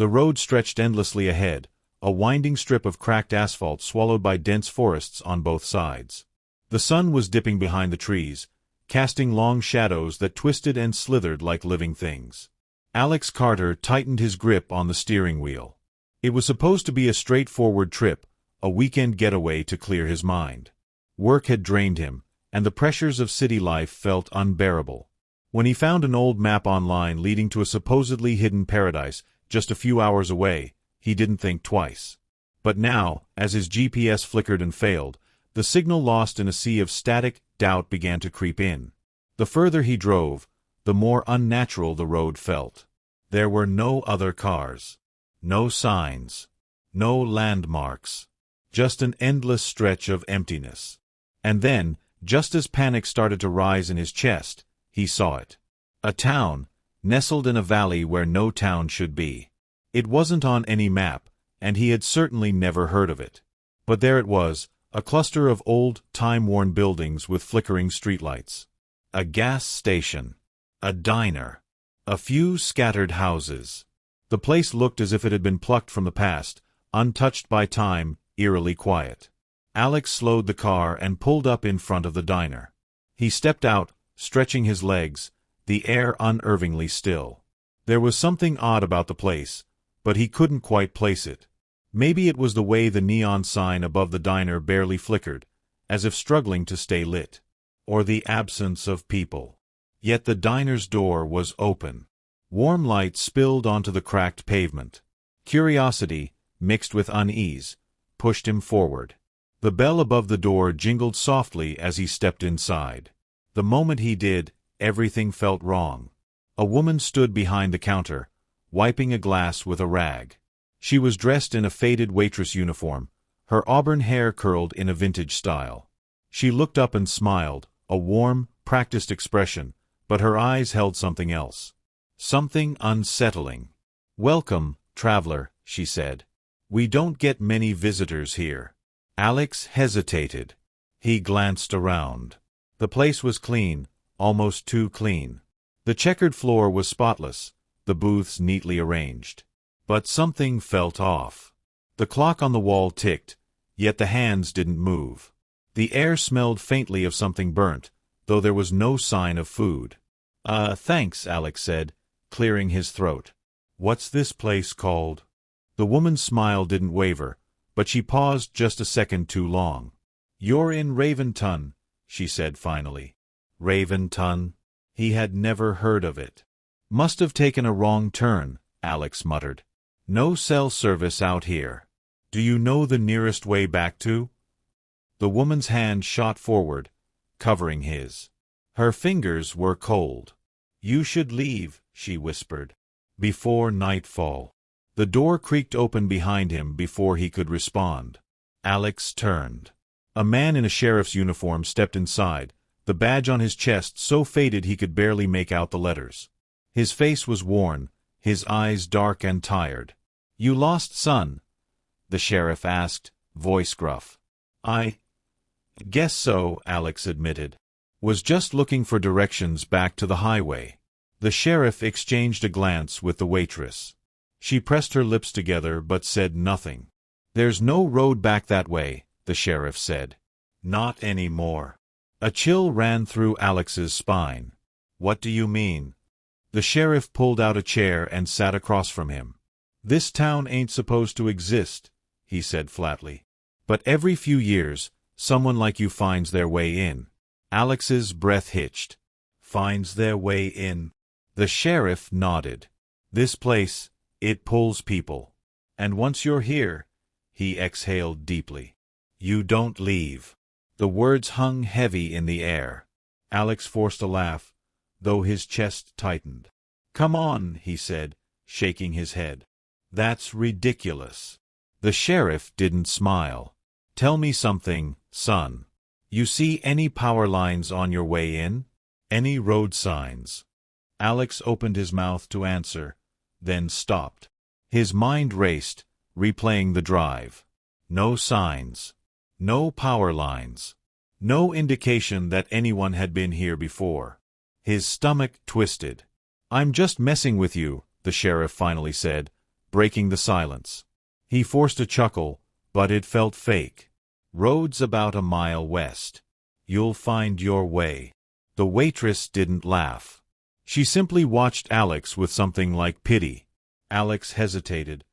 The road stretched endlessly ahead, a winding strip of cracked asphalt swallowed by dense forests on both sides. The sun was dipping behind the trees, casting long shadows that twisted and slithered like living things. Alex Carter tightened his grip on the steering wheel. It was supposed to be a straightforward trip, a weekend getaway to clear his mind. Work had drained him, and the pressures of city life felt unbearable. When he found an old map online leading to a supposedly hidden paradise just a few hours away, he didn't think twice. But now, as his GPS flickered and failed, the signal lost in a sea of static, doubt began to creep in. The further he drove, the more unnatural the road felt. There were no other cars. No signs. No landmarks. Just an endless stretch of emptiness. And then, just as panic started to rise in his chest, he saw it. A town, nestled in a valley where no town should be. It wasn't on any map, and he had certainly never heard of it. But there it was, a cluster of old, time-worn buildings with flickering streetlights. A gas station. A diner. A few scattered houses. The place looked as if it had been plucked from the past, untouched by time, eerily quiet. Alex slowed the car and pulled up in front of the diner. He stepped out, stretching his legs, the air unnervingly still. There was something odd about the place, but he couldn't quite place it. Maybe it was the way the neon sign above the diner barely flickered, as if struggling to stay lit. Or the absence of people. Yet the diner's door was open. Warm light spilled onto the cracked pavement. Curiosity, mixed with unease, pushed him forward. The bell above the door jingled softly as he stepped inside. The moment he did, everything felt wrong. A woman stood behind the counter, wiping a glass with a rag. She was dressed in a faded waitress uniform, her auburn hair curled in a vintage style. She looked up and smiled, a warm, practiced expression, but her eyes held something else. Something unsettling. "Welcome, traveler," she said. "We don't get many visitors here." Alex hesitated. He glanced around. The place was clean, almost too clean. The checkered floor was spotless, the booths neatly arranged. But something felt off. The clock on the wall ticked, yet the hands didn't move. The air smelled faintly of something burnt, though there was no sign of food. Thanks," Alex said, clearing his throat. "What's this place called?" The woman's smile didn't waver, but she paused just a second too long. "You're in Raventon," she said finally. Raventon? He had never heard of it. "Must have taken a wrong turn," Alex muttered. "No cell service out here. Do you know the nearest way back to?" The woman's hand shot forward, covering his. Her fingers were cold. "You should leave," she whispered. "Before nightfall." The door creaked open behind him before he could respond. Alex turned. A man in a sheriff's uniform stepped inside, the badge on his chest so faded he could barely make out the letters. His face was worn, his eyes dark and tired. "You lost son?" the sheriff asked, voice gruff. "I guess so," Alex admitted. "Was just looking for directions back to the highway." The sheriff exchanged a glance with the waitress. She pressed her lips together but said nothing. "There's no road back that way," the sheriff said. "Not anymore." A chill ran through Alex's spine. "What do you mean?" The sheriff pulled out a chair and sat across from him. "This town ain't supposed to exist," he said flatly. "But every few years, someone like you finds their way in." Alex's breath hitched. "Finds their way in?" The sheriff nodded. "This place, it pulls people. And once you're here," he exhaled deeply, "you don't leave." The words hung heavy in the air. Alex forced a laugh, though his chest tightened. "Come on," he said, shaking his head. "That's ridiculous." The sheriff didn't smile. "Tell me something, son. You see any power lines on your way in? Any road signs?" Alex opened his mouth to answer, then stopped. His mind raced, replaying the drive. No signs. No power lines. No indication that anyone had been here before. His stomach twisted. "I'm just messing with you," the sheriff finally said, breaking the silence. He forced a chuckle, but it felt fake. "Road's about a mile west. You'll find your way." The waitress didn't laugh. She simply watched Alex with something like pity. Alex hesitated,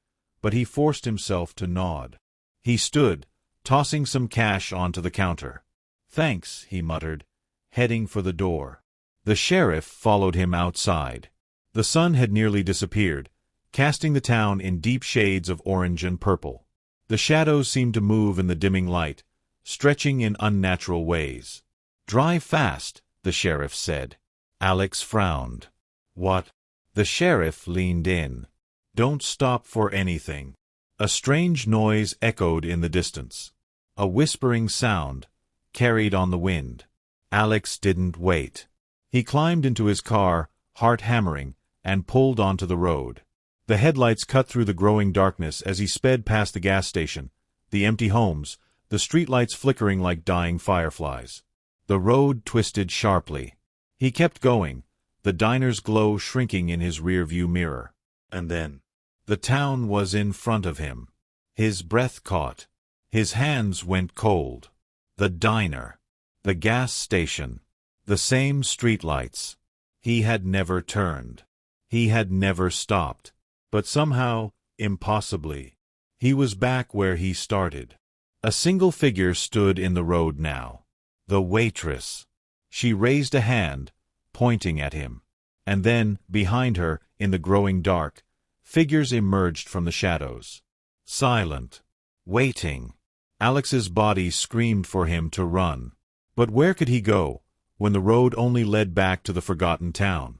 but he forced himself to nod. He stood, tossing some cash onto the counter. "Thanks," he muttered, heading for the door. The sheriff followed him outside. The sun had nearly disappeared, casting the town in deep shades of orange and purple. The shadows seemed to move in the dimming light, stretching in unnatural ways. "Drive fast," the sheriff said. Alex frowned. "What?" The sheriff leaned in. "Don't stop for anything." A strange noise echoed in the distance. A whispering sound, carried on the wind. Alex didn't wait. He climbed into his car, heart hammering, and pulled onto the road. The headlights cut through the growing darkness as he sped past the gas station, the empty homes, the streetlights flickering like dying fireflies. The road twisted sharply. He kept going, the diner's glow shrinking in his rearview mirror. And then, the town was in front of him. His breath caught. His hands went cold. The diner. The gas station. The same streetlights. He had never turned. He had never stopped. But somehow, impossibly, he was back where he started. A single figure stood in the road now. The waitress. She raised a hand, pointing at him. And then, behind her, in the growing dark, figures emerged from the shadows. Silent. Waiting. Alex's body screamed for him to run. But where could he go, when the road only led back to the forgotten town?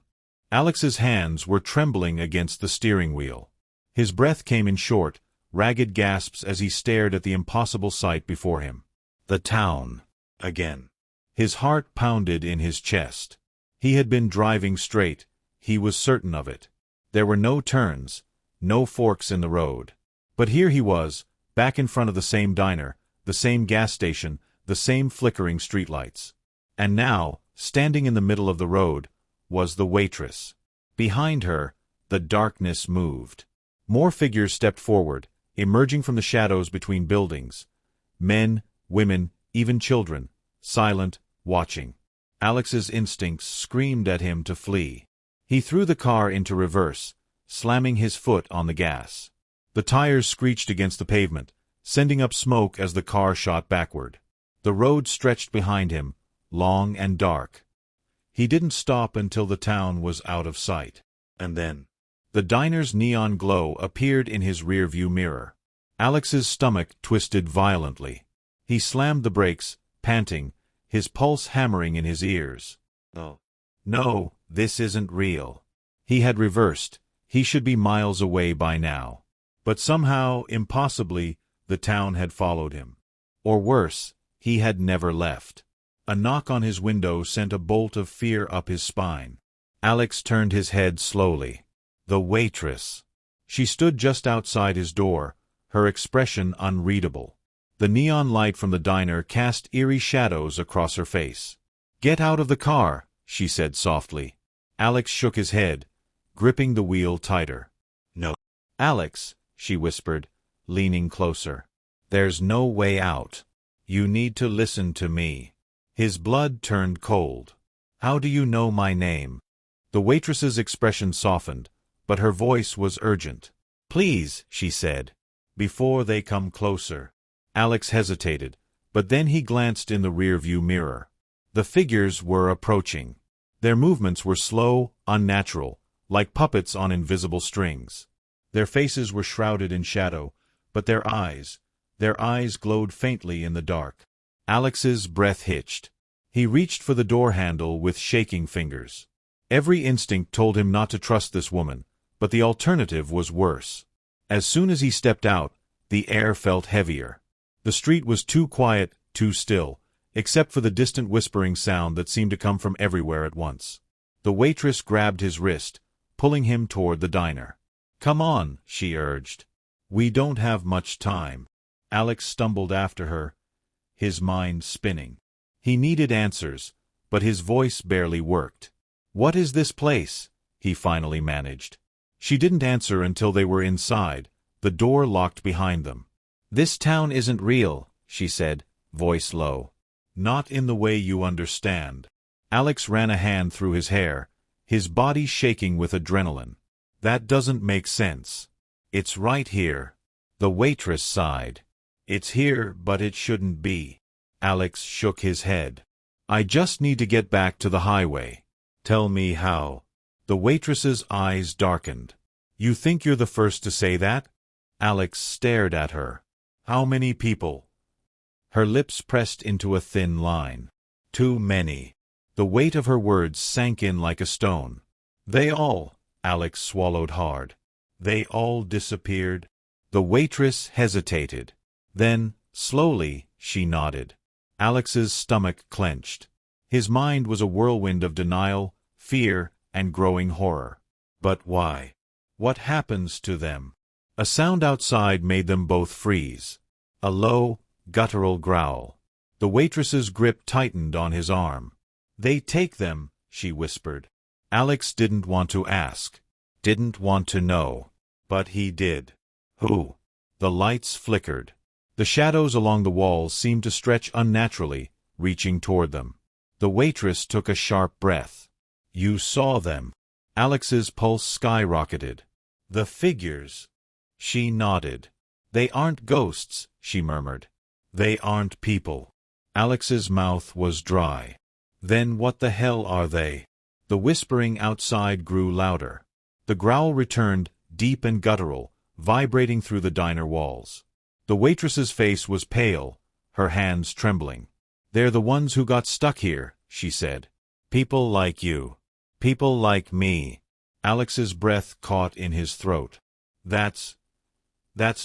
Alex's hands were trembling against the steering wheel. His breath came in short, ragged gasps as he stared at the impossible sight before him. The town. Again. His heart pounded in his chest. He had been driving straight. He was certain of it. There were no turns, no forks in the road. But here he was, back in front of the same diner, the same gas station, the same flickering streetlights. And now, standing in the middle of the road, was the waitress. Behind her, the darkness moved. More figures stepped forward, emerging from the shadows between buildings. Men, women, even children, silent, watching. Alex's instincts screamed at him to flee. He threw the car into reverse, slamming his foot on the gas. The tires screeched against the pavement, sending up smoke as the car shot backward. The road stretched behind him, long and dark. He didn't stop until the town was out of sight. And then, the diner's neon glow appeared in his rearview mirror. Alex's stomach twisted violently. He slammed the brakes, panting, his pulse hammering in his ears. No, this isn't real. He had reversed. He should be miles away by now. But somehow, impossibly, the town had followed him. Or worse, he had never left. A knock on his window sent a bolt of fear up his spine. Alex turned his head slowly. The waitress. She stood just outside his door, her expression unreadable. The neon light from the diner cast eerie shadows across her face. "Get out of the car," she said softly. Alex shook his head, gripping the wheel tighter. "No." "Alex," she whispered, leaning closer. "There's no way out. You need to listen to me." His blood turned cold. "How do you know my name?" The waitress's expression softened, but her voice was urgent. "Please," she said, "before they come closer." Alex hesitated, but then he glanced in the rearview mirror. The figures were approaching. Their movements were slow, unnatural, like puppets on invisible strings. Their faces were shrouded in shadow, but their eyes glowed faintly in the dark. Alex's breath hitched. He reached for the door handle with shaking fingers. Every instinct told him not to trust this woman, but the alternative was worse. As soon as he stepped out, the air felt heavier. The street was too quiet, too still, except for the distant whispering sound that seemed to come from everywhere at once. The waitress grabbed his wrist, pulling him toward the diner. "Come on," she urged. "We don't have much time." Alex stumbled after her, his mind spinning. He needed answers, but his voice barely worked. "What is this place?" he finally managed. She didn't answer until they were inside, the door locked behind them. "This town isn't real," she said, voice low. "Not in the way you understand." Alex ran a hand through his hair, his body shaking with adrenaline. "That doesn't make sense. It's right here." The waitress sighed. "It's here, but it shouldn't be." Alex shook his head. "I just need to get back to the highway." "Tell me how." The waitress's eyes darkened. "You think you're the first to say that?" Alex stared at her. "How many people?" Her lips pressed into a thin line. "Too many." The weight of her words sank in like a stone. "They all," Alex swallowed hard. "They all disappeared?" The waitress hesitated. Then, slowly, she nodded. Alex's stomach clenched. His mind was a whirlwind of denial, fear, and growing horror. But why? What happens to them? A sound outside made them both freeze. A low, guttural growl. The waitress's grip tightened on his arm. "They take them," she whispered. Alex didn't want to ask. Didn't want to know. But he did. Who? The lights flickered. The shadows along the walls seemed to stretch unnaturally, reaching toward them. The waitress took a sharp breath. "You saw them." Alex's pulse skyrocketed. "The figures." She nodded. "They aren't ghosts," she murmured. "They aren't people." Alex's mouth was dry. "Then what the hell are they?" The whispering outside grew louder. The growl returned, deep and guttural, vibrating through the diner walls. The waitress's face was pale, her hands trembling. "They're the ones who got stuck here," she said. "People like you. People like me." Alex's breath caught in his throat. That's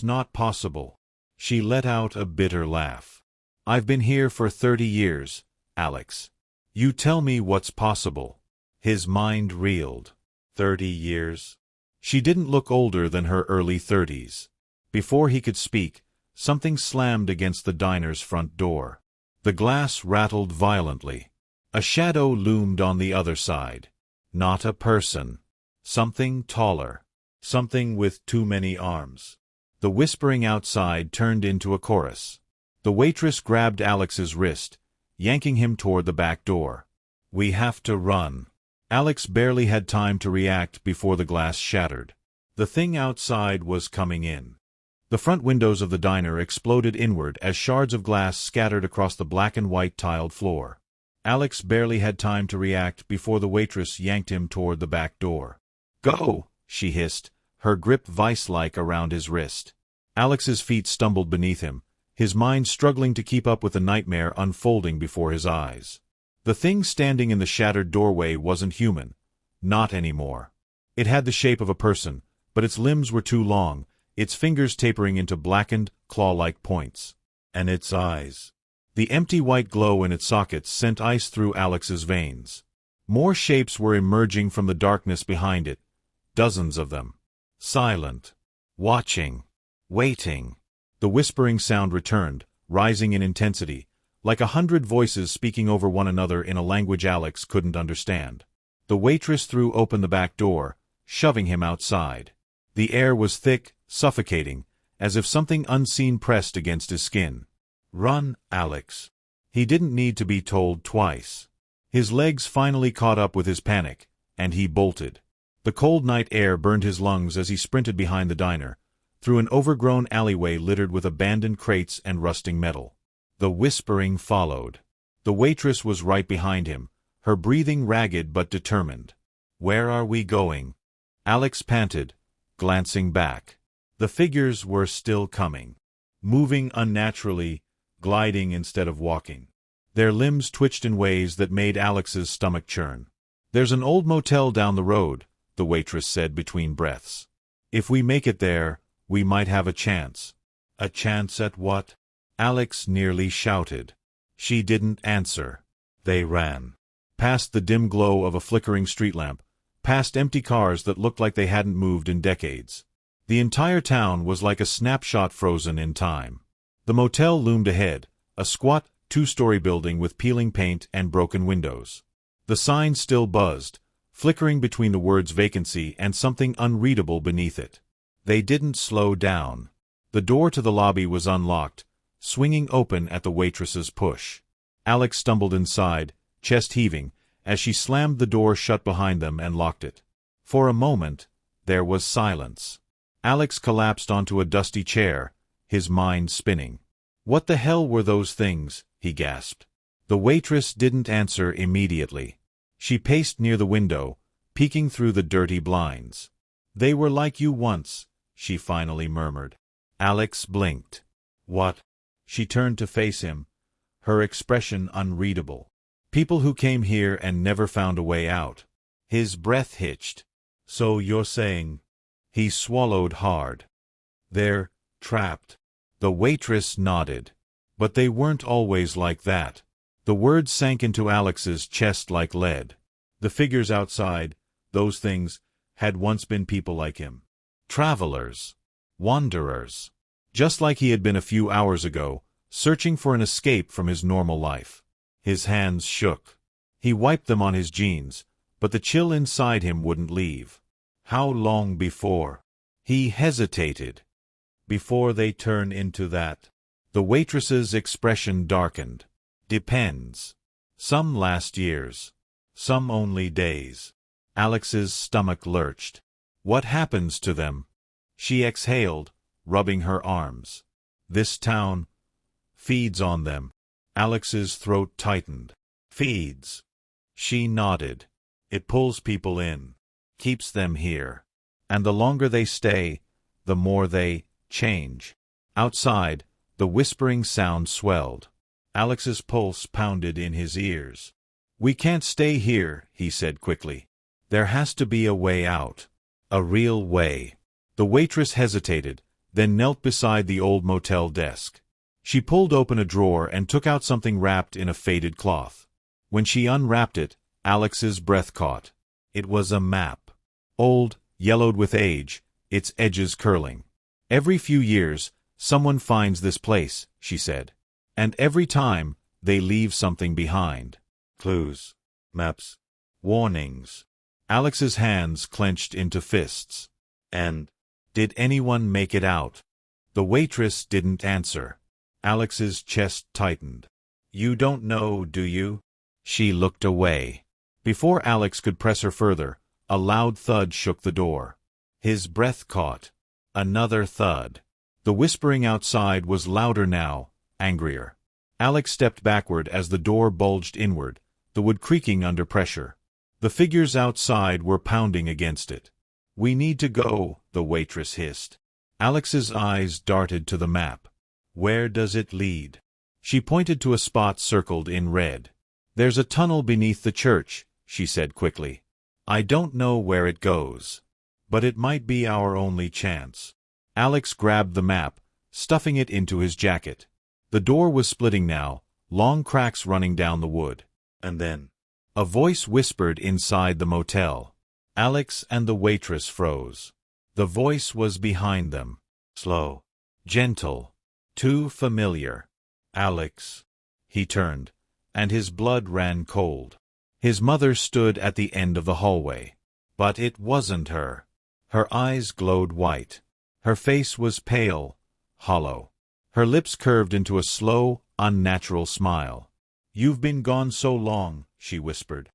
not possible." She let out a bitter laugh. "I've been here for 30 years, Alex. You tell me what's possible." His mind reeled. 30 years? She didn't look older than her early 30s. Before he could speak, something slammed against the diner's front door. The glass rattled violently. A shadow loomed on the other side. Not a person. Something taller. Something with too many arms. The whispering outside turned into a chorus. The waitress grabbed Alex's wrist, yanking him toward the back door. "We have to run." Alex barely had time to react before the glass shattered. The thing outside was coming in. The front windows of the diner exploded inward as shards of glass scattered across the black and white tiled floor. Alex barely had time to react before the waitress yanked him toward the back door. "Go!" she hissed, her grip vice-like around his wrist. Alex's feet stumbled beneath him, his mind struggling to keep up with the nightmare unfolding before his eyes. The thing standing in the shattered doorway wasn't human. Not anymore. It had the shape of a person, but its limbs were too long, its fingers tapering into blackened, claw-like points. And its eyes. The empty white glow in its sockets sent ice through Alex's veins. More shapes were emerging from the darkness behind it, dozens of them. Silent. Watching. Waiting. The whispering sound returned, rising in intensity, like 100 voices speaking over one another in a language Alex couldn't understand. The waitress threw open the back door, shoving him outside. The air was thick, suffocating, as if something unseen pressed against his skin. "Run, Alex." He didn't need to be told twice. His legs finally caught up with his panic, and he bolted. The cold night air burned his lungs as he sprinted behind the diner, through an overgrown alleyway littered with abandoned crates and rusting metal. The whispering followed. The waitress was right behind him, her breathing ragged but determined. "Where are we going?" Alex panted, glancing back. The figures were still coming. Moving unnaturally, gliding instead of walking. Their limbs twitched in ways that made Alex's stomach churn. "There's an old motel down the road," the waitress said between breaths. "If we make it there, we might have a chance." "A chance at what?" Alex nearly shouted. She didn't answer. They ran. Past the dim glow of a flickering street lamp, past empty cars that looked like they hadn't moved in decades. The entire town was like a snapshot frozen in time. The motel loomed ahead, a squat, two-story building with peeling paint and broken windows. The sign still buzzed, flickering between the words vacancy and something unreadable beneath it. They didn't slow down. The door to the lobby was unlocked, swinging open at the waitress's push. Alex stumbled inside, chest heaving, as she slammed the door shut behind them and locked it. For a moment, there was silence. Alex collapsed onto a dusty chair, his mind spinning. What the hell were those things? He gasped. The waitress didn't answer immediately. She paced near the window, peeking through the dirty blinds. They were like you once, she finally murmured. Alex blinked. What? She turned to face him, her expression unreadable. People who came here and never found a way out. His breath hitched. So you're saying... He swallowed hard. They're trapped. The waitress nodded. But they weren't always like that. The words sank into Alex's chest like lead. The figures outside, those things, had once been people like him. Travelers. Wanderers. Just like he had been a few hours ago, searching for an escape from his normal life. His hands shook. He wiped them on his jeans, but the chill inside him wouldn't leave. How long before? He hesitated. Before they turn into that. The waitress's expression darkened. Depends. Some last years. Some only days. Alex's stomach lurched. What happens to them? She exhaled, rubbing her arms. This town feeds on them. Alex's throat tightened. Feeds. She nodded. It pulls people in. Keeps them here. And the longer they stay, the more they change. Outside, the whispering sound swelled. Alex's pulse pounded in his ears. We can't stay here, he said quickly. There has to be a way out. A real way. The waitress hesitated, then knelt beside the old motel desk. She pulled open a drawer and took out something wrapped in a faded cloth. When she unwrapped it, Alex's breath caught. It was a map. Old, yellowed with age, its edges curling. Every few years, someone finds this place, she said. And every time, they leave something behind. Clues. Maps. Warnings. Alex's hands clenched into fists. And did anyone make it out? The waitress didn't answer. Alex's chest tightened. You don't know, do you? She looked away. Before Alex could press her further, a loud thud shook the door. His breath caught. Another thud. The whispering outside was louder now, angrier. Alex stepped backward as the door bulged inward, the wood creaking under pressure. The figures outside were pounding against it. We need to go, the waitress hissed. Alex's eyes darted to the map. Where does it lead? She pointed to a spot circled in red. There's a tunnel beneath the church, she said quickly. I don't know where it goes. But it might be our only chance. Alex grabbed the map, stuffing it into his jacket. The door was splitting now, long cracks running down the wood. And then, a voice whispered inside the motel. Alex and the waitress froze. The voice was behind them. Slow. Gentle. Too familiar. Alex. He turned, and his blood ran cold. His mother stood at the end of the hallway. But it wasn't her. Her eyes glowed white. Her face was pale, hollow. Her lips curved into a slow, unnatural smile. You've been gone so long, she whispered.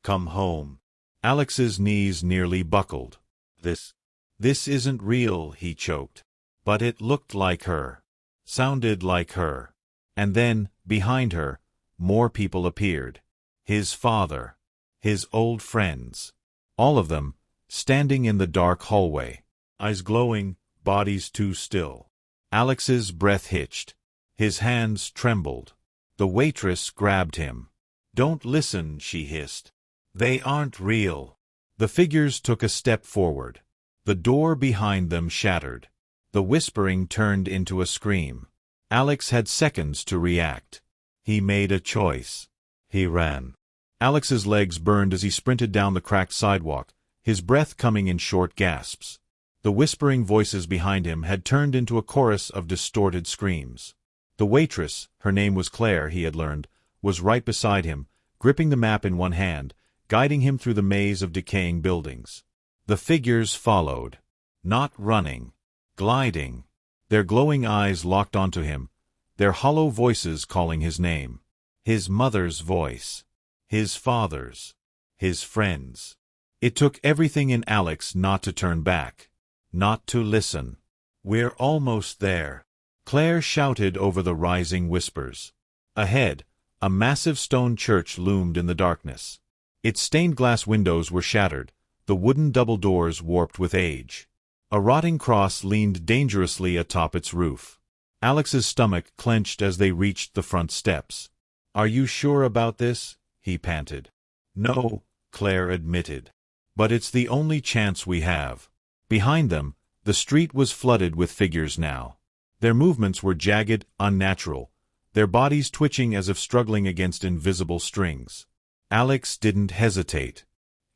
Come home. Alex's knees nearly buckled. This isn't real, he choked. But it looked like her. Sounded like her. And then, behind her, more people appeared. His father. His old friends. All of them, standing in the dark hallway. Eyes glowing, bodies too still. Alex's breath hitched. His hands trembled. The waitress grabbed him. Don't listen, she hissed. They aren't real. The figures took a step forward. The door behind them shattered. The whispering turned into a scream. Alex had seconds to react. He made a choice. He ran. Alex's legs burned as he sprinted down the cracked sidewalk, his breath coming in short gasps. The whispering voices behind him had turned into a chorus of distorted screams. The waitress, her name was Claire, he had learned, was right beside him, gripping the map in one hand, guiding him through the maze of decaying buildings. The figures followed. Not running. Gliding. Their glowing eyes locked onto him, their hollow voices calling his name. His mother's voice. His father's. His friends. It took everything in Alex not to turn back. Not to listen. "We're almost there," Claire shouted over the rising whispers. Ahead, a massive stone church loomed in the darkness. Its stained glass windows were shattered, the wooden double doors warped with age. A rotting cross leaned dangerously atop its roof. Alex's stomach clenched as they reached the front steps. "Are you sure about this?" he panted. "No," Claire admitted. "But it's the only chance we have." Behind them, the street was flooded with figures now. Their movements were jagged, unnatural, their bodies twitching as if struggling against invisible strings. Alex didn't hesitate.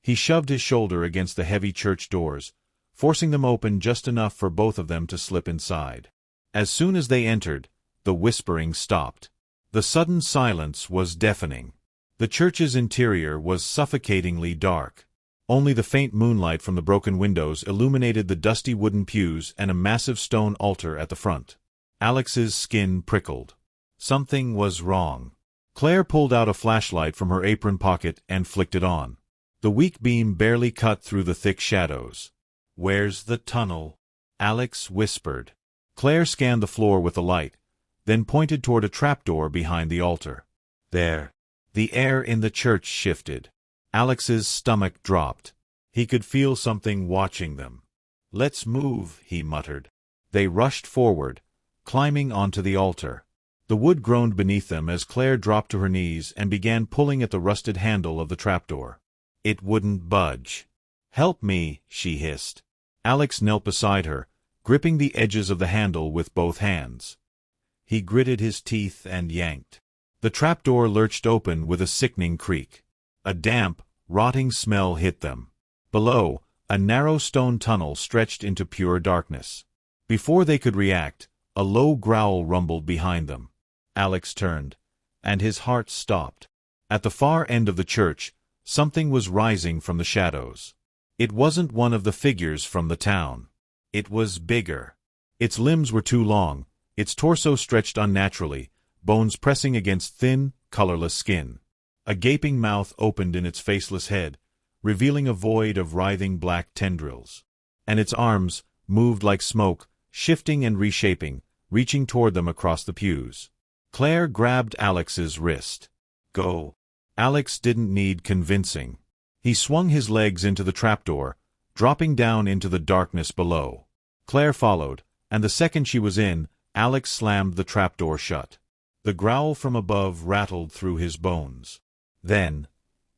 He shoved his shoulder against the heavy church doors, forcing them open just enough for both of them to slip inside. As soon as they entered, the whispering stopped. The sudden silence was deafening. The church's interior was suffocatingly dark. Only the faint moonlight from the broken windows illuminated the dusty wooden pews and a massive stone altar at the front. Alex's skin prickled. Something was wrong. Claire pulled out a flashlight from her apron pocket and flicked it on. The weak beam barely cut through the thick shadows. "Where's the tunnel?" Alex whispered. Claire scanned the floor with the light, then pointed toward a trapdoor behind the altar. "There." The air in the church shifted. Alex's stomach dropped. He could feel something watching them. "Let's move," he muttered. They rushed forward, climbing onto the altar. The wood groaned beneath them as Claire dropped to her knees and began pulling at the rusted handle of the trapdoor. It wouldn't budge. "Help me," she hissed. Alex knelt beside her, gripping the edges of the handle with both hands. He gritted his teeth and yanked. The trapdoor lurched open with a sickening creak. A damp, rotting smell hit them. Below, a narrow stone tunnel stretched into pure darkness. Before they could react, a low growl rumbled behind them. Alex turned, and his heart stopped. At the far end of the church, something was rising from the shadows. It wasn't one of the figures from the town. It was bigger. Its limbs were too long, its torso stretched unnaturally, bones pressing against thin, colorless skin. A gaping mouth opened in its faceless head, revealing a void of writhing black tendrils. And its arms moved like smoke, shifting and reshaping, reaching toward them across the pews. Claire grabbed Alex's wrist. "Go." Alex didn't need convincing. He swung his legs into the trapdoor, dropping down into the darkness below. Claire followed, and the second she was in, Alex slammed the trapdoor shut. The growl from above rattled through his bones. Then,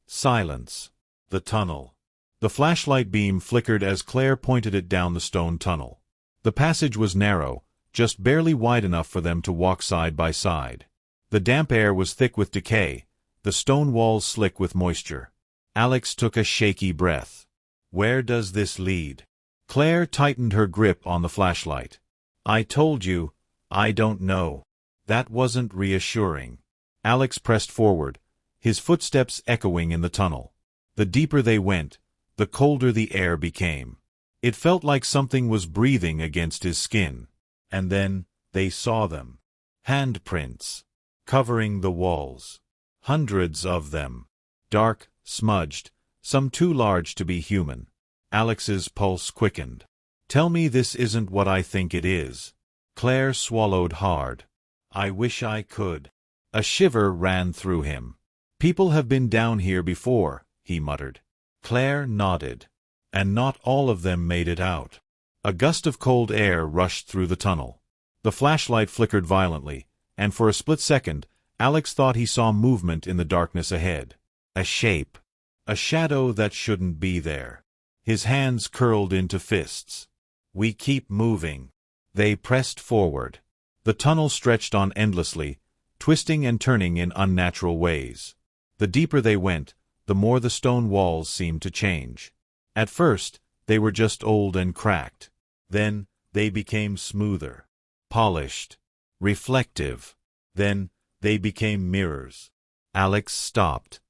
silence. The tunnel. The flashlight beam flickered as Claire pointed it down the stone tunnel. The passage was narrow, just barely wide enough for them to walk side by side. The damp air was thick with decay, the stone walls slick with moisture. Alex took a shaky breath. "Where does this lead?" Claire tightened her grip on the flashlight. "I told you, I don't know." That wasn't reassuring. Alex pressed forward, his footsteps echoing in the tunnel. The deeper they went, the colder the air became. It felt like something was breathing against his skin. And then they saw them. Handprints. Covering the walls. Hundreds of them. Dark, smudged, some too large to be human. Alex's pulse quickened. "Tell me this isn't what I think it is." Claire swallowed hard. "I wish I could." A shiver ran through him. "People have been down here before," he muttered. Claire nodded. "And not all of them made it out." A gust of cold air rushed through the tunnel. The flashlight flickered violently, and for a split second, Alex thought he saw movement in the darkness ahead. A shape. A shadow that shouldn't be there. His hands curled into fists. "We keep moving." They pressed forward. The tunnel stretched on endlessly, twisting and turning in unnatural ways. The deeper they went, the more the stone walls seemed to change. At first, they were just old and cracked. Then, they became smoother, polished, reflective. Then, they became mirrors. Alex stopped.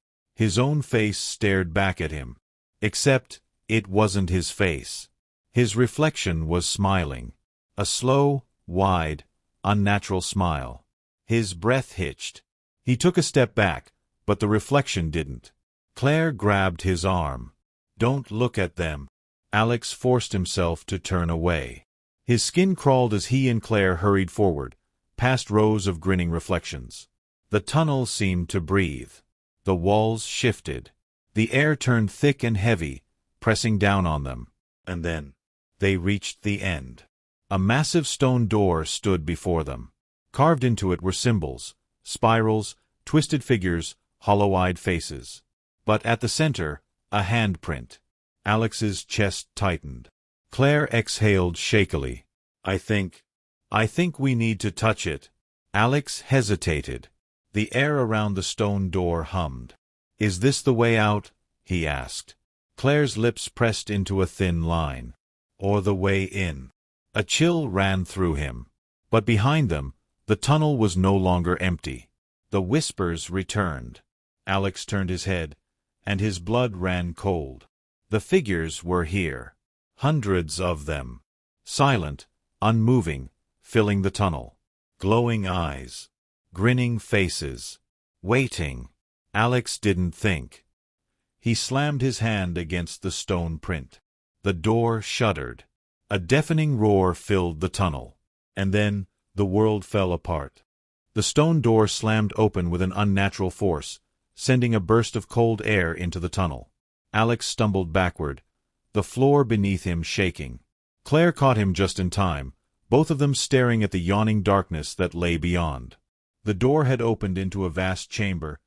His own face stared back at him. Except, it wasn't his face. His reflection was smiling. A slow, wide, unnatural smile. His breath hitched. He took a step back, but the reflection didn't. Claire grabbed his arm. "Don't look at them." Alex forced himself to turn away. His skin crawled as he and Claire hurried forward, past rows of grinning reflections. The tunnel seemed to breathe. The walls shifted. The air turned thick and heavy, pressing down on them. And then, they reached the end. A massive stone door stood before them. Carved into it were symbols, spirals, twisted figures, hollow-eyed faces. But at the center, a handprint. Alex's chest tightened. Claire exhaled shakily. I think we need to touch it." Alex hesitated. The air around the stone door hummed. "Is this the way out?" he asked. Claire's lips pressed into a thin line. "Or the way in?" A chill ran through him. But behind them, the tunnel was no longer empty. The whispers returned. Alex turned his head, and his blood ran cold. The figures were here. Hundreds of them. Silent, unmoving, filling the tunnel. Glowing eyes. Grinning faces. Waiting. Alex didn't think. He slammed his hand against the stone print. The door shuddered. A deafening roar filled the tunnel. And then, the world fell apart. The stone door slammed open with an unnatural force, sending a burst of cold air into the tunnel. Alex stumbled backward, the floor beneath him shaking. Claire caught him just in time, both of them staring at the yawning darkness that lay beyond. The door had opened into a vast chamber,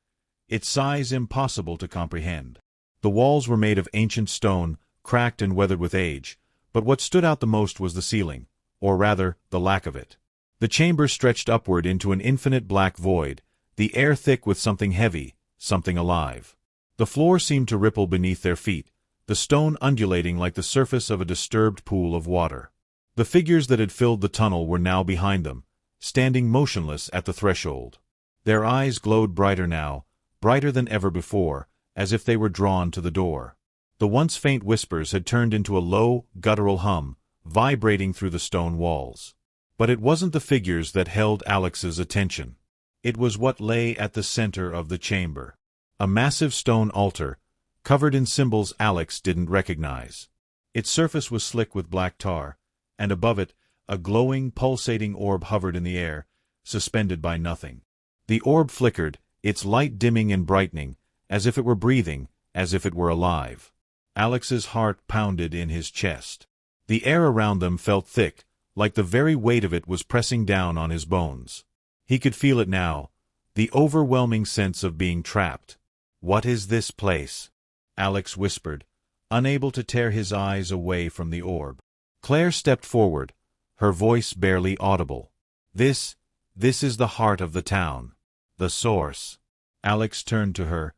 its size impossible to comprehend. The walls were made of ancient stone, cracked and weathered with age, but what stood out the most was the ceiling, or rather, the lack of it. The chamber stretched upward into an infinite black void, the air thick with something heavy, something alive. The floor seemed to ripple beneath their feet, the stone undulating like the surface of a disturbed pool of water. The figures that had filled the tunnel were now behind them, standing motionless at the threshold. Their eyes glowed brighter now, brighter than ever before, as if they were drawn to the door. The once faint whispers had turned into a low, guttural hum, vibrating through the stone walls. But it wasn't the figures that held Alex's attention. It was what lay at the center of the chamber. A massive stone altar, covered in symbols Alex didn't recognize. Its surface was slick with black tar, and above it, a glowing, pulsating orb hovered in the air, suspended by nothing. The orb flickered, its light dimming and brightening, as if it were breathing, as if it were alive. Alex's heart pounded in his chest. The air around them felt thick, like the very weight of it was pressing down on his bones. He could feel it now, the overwhelming sense of being trapped. "What is this place?" Alex whispered, unable to tear his eyes away from the orb. Claire stepped forward, her voice barely audible. This is the heart of the town. The source." Alex turned to her,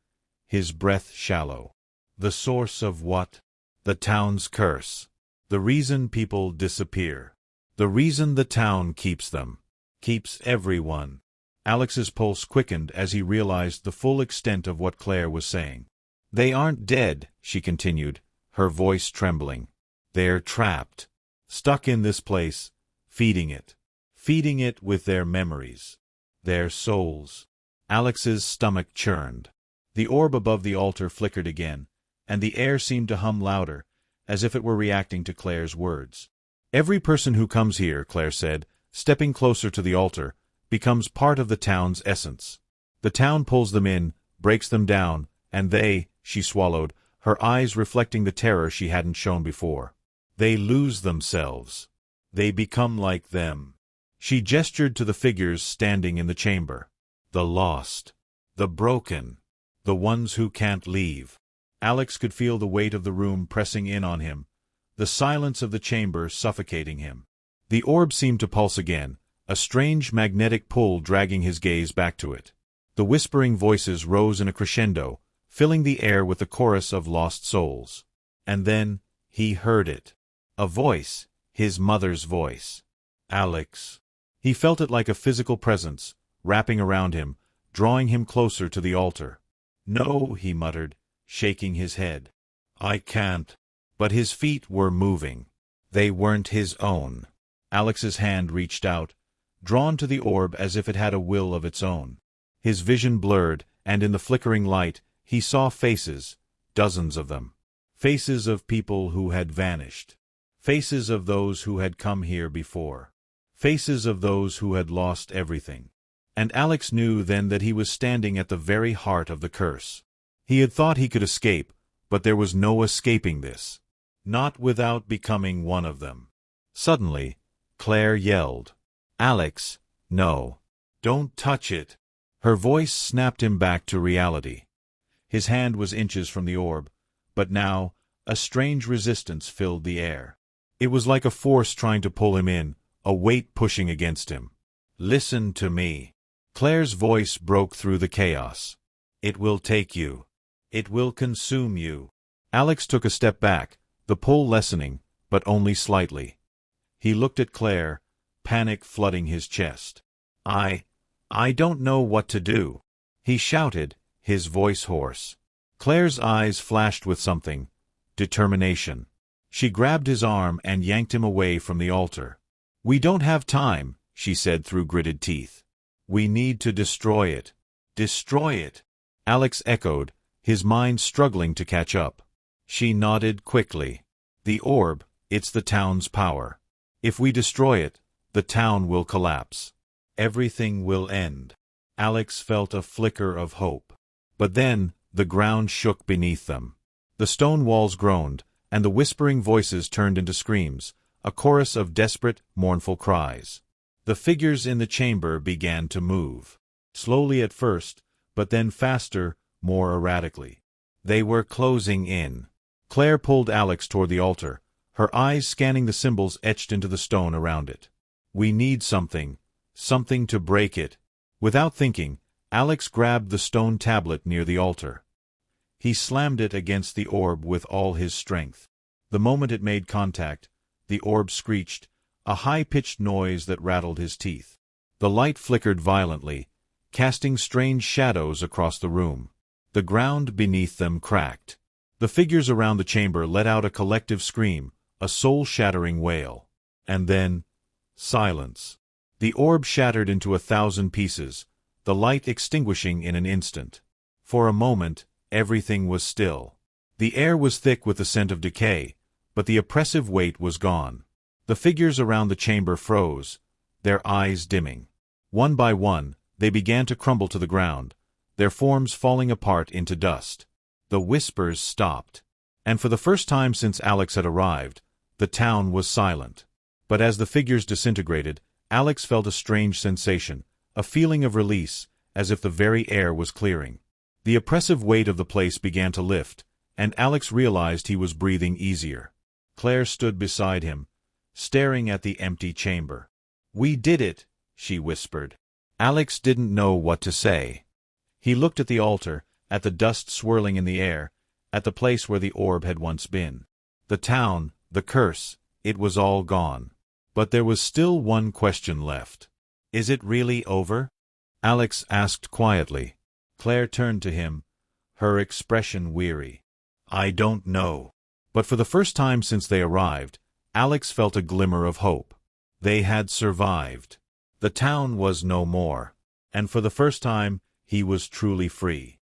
his breath shallow. "The source of what?" "The town's curse. The reason people disappear. The reason the town keeps them. Keeps everyone." Alex's pulse quickened as he realized the full extent of what Claire was saying. "They aren't dead," she continued, her voice trembling. "They're trapped. Stuck in this place, feeding it. Feeding it with their memories. Their souls." Alex's stomach churned. The orb above the altar flickered again, and the air seemed to hum louder, as if it were reacting to Claire's words. "Every person who comes here," Claire said, stepping closer to the altar, "becomes part of the town's essence. The town pulls them in, breaks them down, and they," she swallowed, her eyes reflecting the terror she hadn't shown before. "They lose themselves. They become like them." She gestured to the figures standing in the chamber. "The lost. The broken. The ones who can't leave." Alex could feel the weight of the room pressing in on him, the silence of the chamber suffocating him. The orb seemed to pulse again, a strange magnetic pull dragging his gaze back to it. The whispering voices rose in a crescendo, filling the air with the chorus of lost souls. And then, he heard it. A voice, his mother's voice. "Alex." He felt it like a physical presence, wrapping around him, drawing him closer to the altar. No, he muttered, shaking his head. I can't. But his feet were moving. They weren't his own. Alex's hand reached out, drawn to the orb as if it had a will of its own. His vision blurred, and in the flickering light, he saw faces, dozens of them. Faces of people who had vanished. Faces of those who had come here before. Faces of those who had lost everything. And Alex knew then that he was standing at the very heart of the curse. He had thought he could escape, but there was no escaping this. Not without becoming one of them. Suddenly, Claire yelled, "Alex, no. Don't touch it." Her voice snapped him back to reality. His hand was inches from the orb, but now a strange resistance filled the air. It was like a force trying to pull him in, a weight pushing against him. "Listen to me." Claire's voice broke through the chaos. "It will take you. It will consume you." Alex took a step back, the pull lessening, but only slightly. He looked at Claire, panic flooding his chest. I don't know what to do," he shouted, his voice hoarse. Claire's eyes flashed with something, determination. She grabbed his arm and yanked him away from the altar. "We don't have time," she said through gritted teeth. "We need to destroy it. Destroy it." Alex echoed, his mind struggling to catch up. She nodded quickly. "The orb, it's the town's power. If we destroy it, the town will collapse. Everything will end." Alex felt a flicker of hope. But then, the ground shook beneath them. The stone walls groaned, and the whispering voices turned into screams, a chorus of desperate, mournful cries. The figures in the chamber began to move. Slowly at first, but then faster, more erratically. They were closing in. Claire pulled Alex toward the altar, her eyes scanning the symbols etched into the stone around it. "We need something to break it." Without thinking, Alex grabbed the stone tablet near the altar. He slammed it against the orb with all his strength. The moment it made contact, the orb screeched, a high-pitched noise that rattled his teeth. The light flickered violently, casting strange shadows across the room. The ground beneath them cracked. The figures around the chamber let out a collective scream, a soul-shattering wail. And then, silence. The orb shattered into 1,000 pieces, the light extinguishing in an instant. For a moment, everything was still. The air was thick with the scent of decay, but the oppressive weight was gone. The figures around the chamber froze, their eyes dimming. One by one, they began to crumble to the ground, their forms falling apart into dust. The whispers stopped. And for the first time since Alex had arrived, the town was silent. But as the figures disintegrated, Alex felt a strange sensation, a feeling of release, as if the very air was clearing. The oppressive weight of the place began to lift, and Alex realized he was breathing easier. Claire stood beside him, staring at the empty chamber. "We did it," she whispered. Alex didn't know what to say. He looked at the altar, at the dust swirling in the air, at the place where the orb had once been. The town, the curse, it was all gone. But there was still one question left. "Is it really over?" Alex asked quietly. Claire turned to him, her expression weary. "I don't know." But for the first time since they arrived, Alex felt a glimmer of hope. They had survived. The town was no more. And for the first time, he was truly free.